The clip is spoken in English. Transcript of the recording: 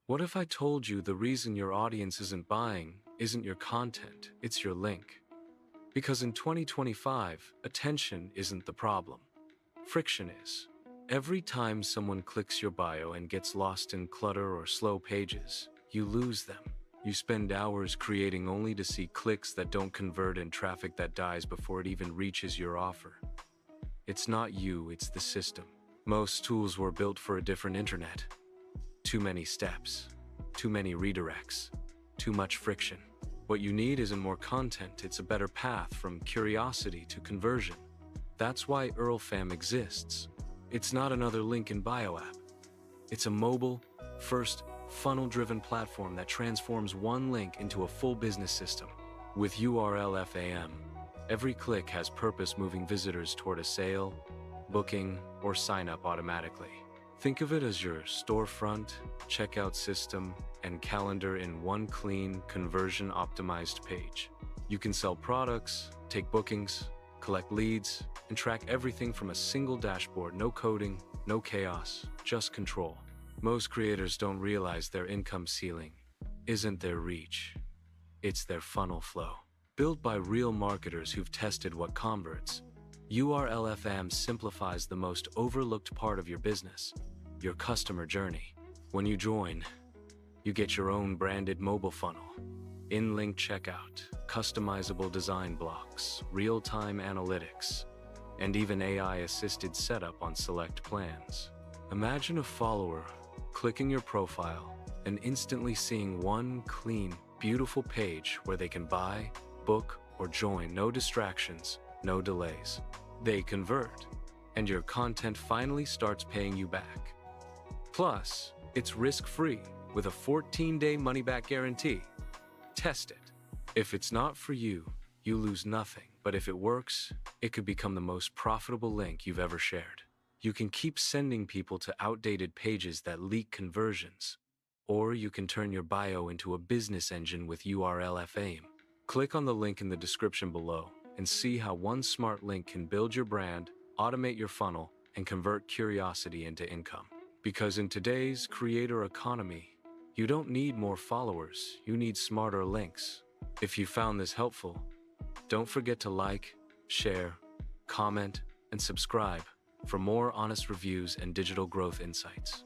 What if I told you the reason your audience isn't buying isn't your content, it's your link? Because in 2025, attention isn't the problem. Friction is. Every time someone clicks your bio and gets lost in clutter or slow pages, you lose them. You spend hours creating only to see clicks that don't convert and traffic that dies before it even reaches your offer. It's not you, it's the system. Most tools were built for a different internet. Too many steps, too many redirects, too much friction. What you need isn't more content, it's a better path from curiosity to conversion. That's why URLFAM exists. It's not another link in bio app. It's a mobile, first, funnel-driven platform that transforms one link into a full business system. With URLFAM, every click has purpose, moving visitors toward a sale, booking, or sign up automatically. Think of it as your storefront, checkout system, and calendar in one clean, conversion-optimized page. You can sell products, take bookings, collect leads, and track everything from a single dashboard. No coding, no chaos, just control. Most creators don't realize their income ceiling isn't their reach, it's their funnel flow. Built by real marketers who've tested what converts, URLFAM simplifies the most overlooked part of your business, your customer journey. When you join, you get your own branded mobile funnel, in-link checkout, customizable design blocks, real-time analytics, and even AI-assisted setup on select plans. Imagine a follower clicking your profile and instantly seeing one clean, beautiful page where they can buy, book, or join. No distractions, no delays. They convert, and your content finally starts paying you back. Plus, it's risk-free with a 14-day money-back guarantee. Test it. If it's not for you, you lose nothing. But if it works, it could become the most profitable link you've ever shared. You can keep sending people to outdated pages that leak conversions, or you can turn your bio into a business engine with URLFAM. Click on the link in the description below and see how one smart link can build your brand, automate your funnel, and convert curiosity into income. Because in today's creator economy, you don't need more followers, you need smarter links. If you found this helpful, don't forget to like, share, comment, and subscribe for more honest reviews and digital growth insights.